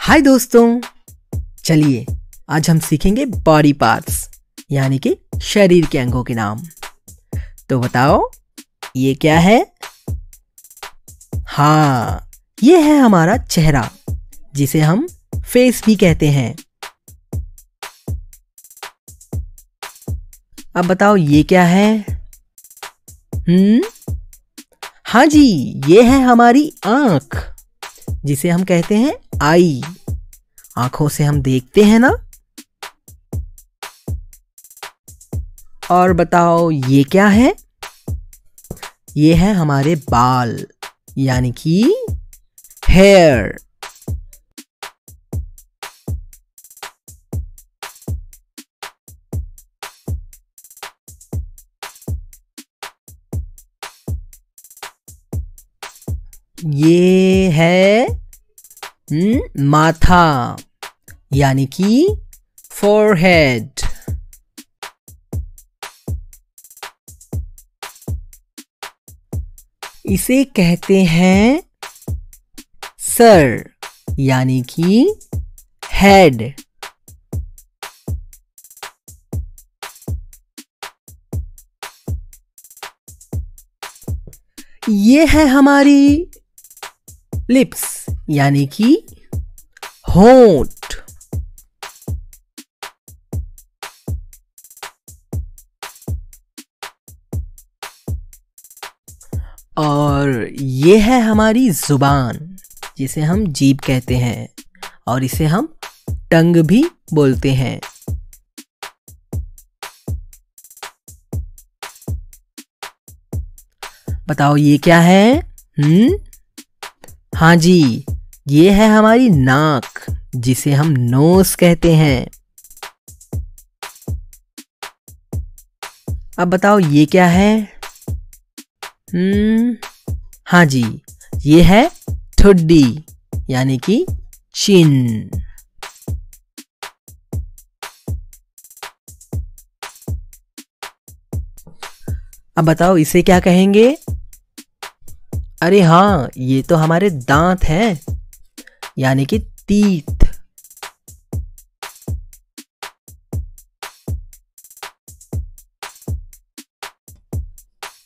हाय दोस्तों, चलिए आज हम सीखेंगे बॉडी पार्ट्स यानी कि शरीर के अंगों के नाम। तो बताओ ये क्या है? हाँ, ये है हमारा चेहरा जिसे हम फेस भी कहते हैं। अब बताओ ये क्या है? हाँ जी, ये है हमारी आंख जिसे हम कहते हैं आई। आंखों से हम देखते हैं ना। और बताओ ये क्या है? ये है हमारे बाल यानी कि हेयर। ये है माथा यानी कि फोरहेड। इसे कहते हैं सर यानी कि हेड। ये है हमारी लिप्स यानी कि होंठ। और ये है हमारी जुबान जिसे हम जीभ कहते हैं और इसे हम टंग भी बोलते हैं। बताओ ये क्या है? हाँ जी, ये है हमारी नाक जिसे हम नोज कहते हैं। अब बताओ ये क्या है? हाँ जी, ये है ठुड्डी यानी कि चिन। अब बताओ इसे क्या कहेंगे? अरे हाँ, ये तो हमारे दांत हैं यानी कि टीथ।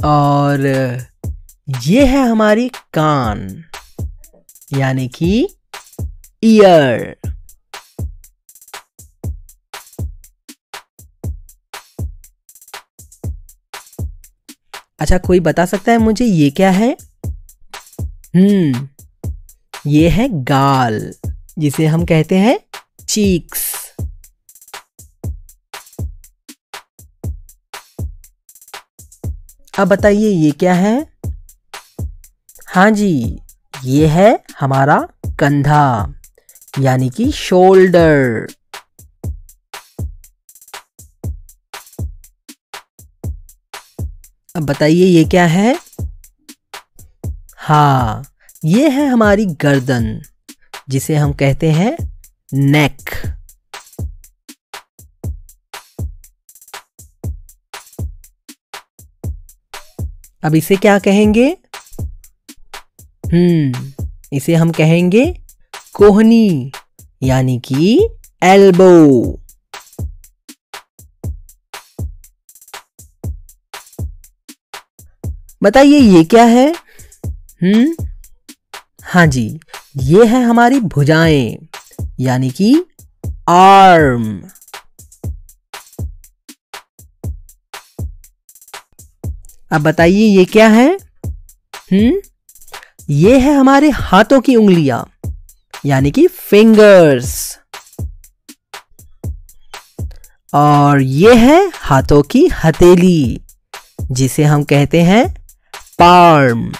और ये है हमारी कान यानी कि ईयर। अच्छा, कोई बता सकता है मुझे ये क्या है? ये है गाल जिसे हम कहते हैं चीक्स। अब बताइए ये क्या है? हाँ जी, ये है हमारा कंधा यानी कि शोल्डर। अब बताइए ये क्या है? हाँ, ये है हमारी गर्दन जिसे हम कहते हैं नेक। अब इसे क्या कहेंगे? इसे हम कहेंगे कोहनी यानी कि एल्बो। बताइए ये क्या है? हाँ जी, ये है हमारी भुजाएं यानी कि आर्म। अब बताइए ये क्या है? ये है हमारे हाथों की उंगलियां यानी कि फिंगर्स। और ये है हाथों की हथेली जिसे हम कहते हैं पाल्म।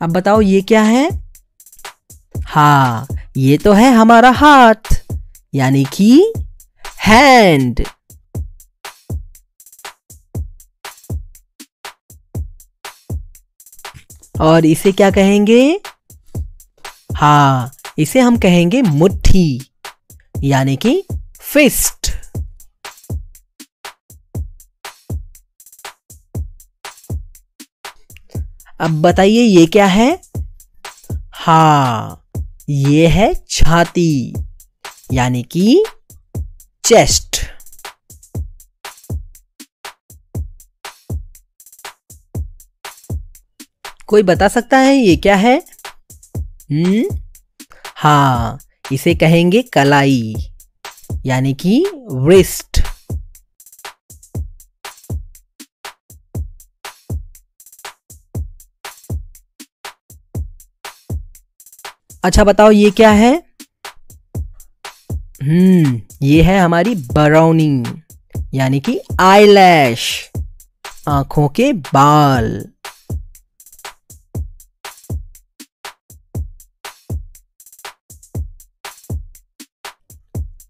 अब बताओ ये क्या है? हाँ, ये तो है हमारा हाथ यानी कि हैंड। और इसे क्या कहेंगे? हाँ, इसे हम कहेंगे मुट्ठी यानी कि फिस्ट। अब बताइए ये क्या है? हाँ, ये है छाती यानी कि चेस्ट। कोई बता सकता है ये क्या है? हाँ, इसे कहेंगे कलाई यानी कि wrist। अच्छा बताओ ये क्या है? ये है हमारी बराउनिंग यानी कि आईलैश, आंखों के बाल।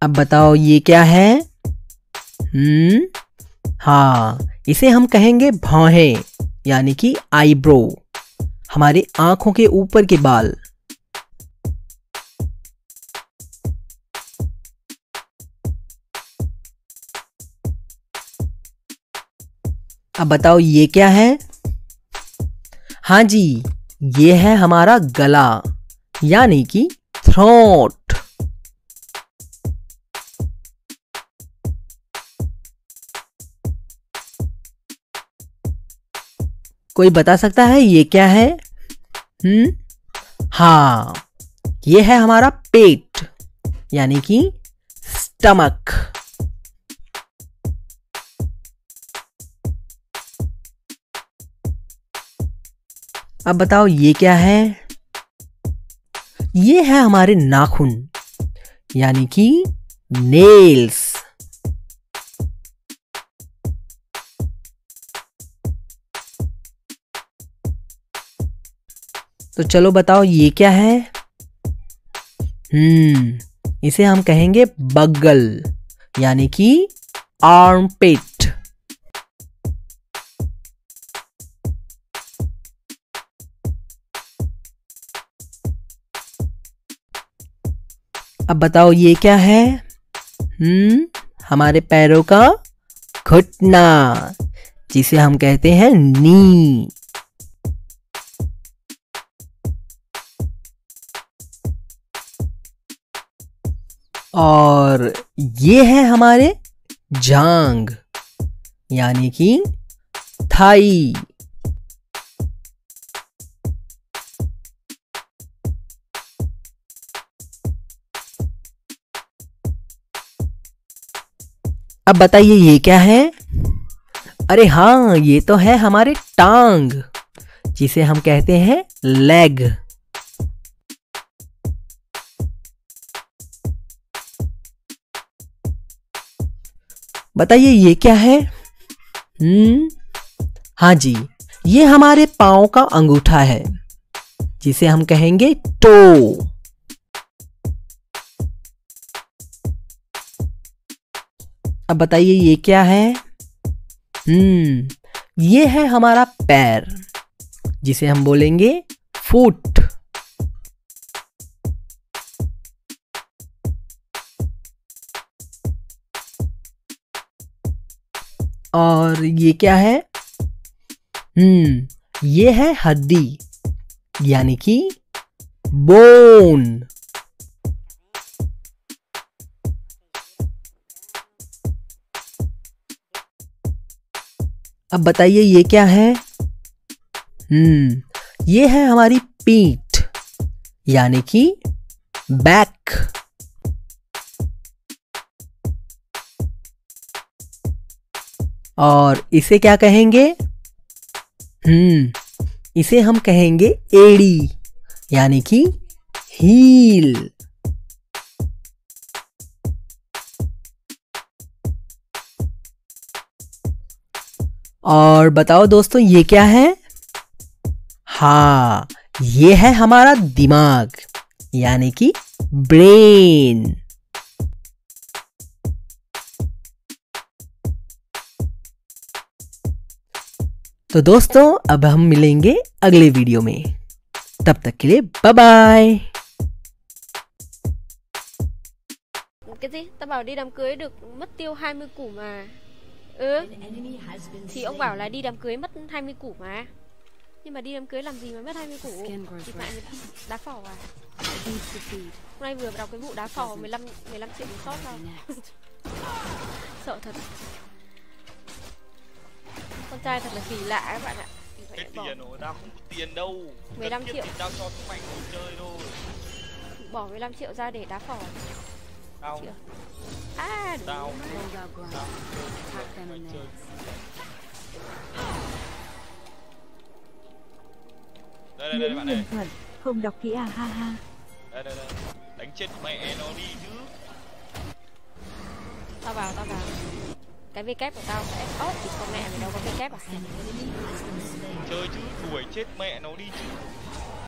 अब बताओ ये क्या है? हाँ, इसे हम कहेंगे भौहें यानी कि आईब्रो, हमारे आंखों के ऊपर के बाल। अब बताओ ये क्या है? हाँ जी, ये है हमारा गला यानी कि थ्रोट। कोई बता सकता है ये क्या है? हाँ, ये है हमारा पेट यानी कि स्टमक। अब बताओ ये क्या है? ये है हमारे नाखून यानी कि नेल्स। तो चलो बताओ ये क्या है? इसे हम कहेंगे बगल यानी कि आर्मपिट। अब बताओ ये क्या है? हमारे पैरों का घुटना जिसे हम कहते हैं नी। और ये है हमारे जांग यानी कि थाई। अब बताइए ये क्या है? अरे हाँ, ये तो है हमारे टांग जिसे हम कहते हैं लेग। बताइए ये क्या है? हाँ जी, ये हमारे पांव का अंगूठा है जिसे हम कहेंगे टो। अब बताइए ये क्या है? ये है हमारा पैर जिसे हम बोलेंगे फुट। और ये क्या है? ये है हड्डी यानी कि बोन। अब बताइए ये क्या है? ये है हमारी पीठ यानी कि बैक। और इसे क्या कहेंगे? इसे हम कहेंगे एड़ी यानी कि हील। और बताओ दोस्तों ये क्या है? हाँ, ये है हमारा दिमाग यानी कि ब्रेन। तो दोस्तों अब हम मिलेंगे अगले वीडियो में, तब तक के लिए bye bye. Cái gì? Tao bảo đi đám cưới được mất tiêu 20 củ mà. Thì ông bảo là đi đám cưới mất 20 củ mà. Nhưng mà đi đám cưới làm gì mà mất 20 củ? Thì lại đá phỏ à? Hôm nay vừa đọc cái vụ đá phỏ 15 triệu một shot thôi. Sợ thật. Con trai thật là kỳ lạ các bạn ạ. Cái tiền rồi, tao không có tiền đâu. 15 triệu. Tao cho chúng mày ngồi chơi thôi. Bỏ 15 triệu ra để đá phỏ. Tao Chưa? À đúng. Tao đây bạn ơi. Thuận, không đọc kỹ à, ha ha. Đây. Đánh chết mẹ nó đi chứ. Tao vào. Cái V kép của tao sẽ ốp thì con mẹ mày đâu có V kép à? Chơi chứ, đuổi chết mẹ nó đi chứ.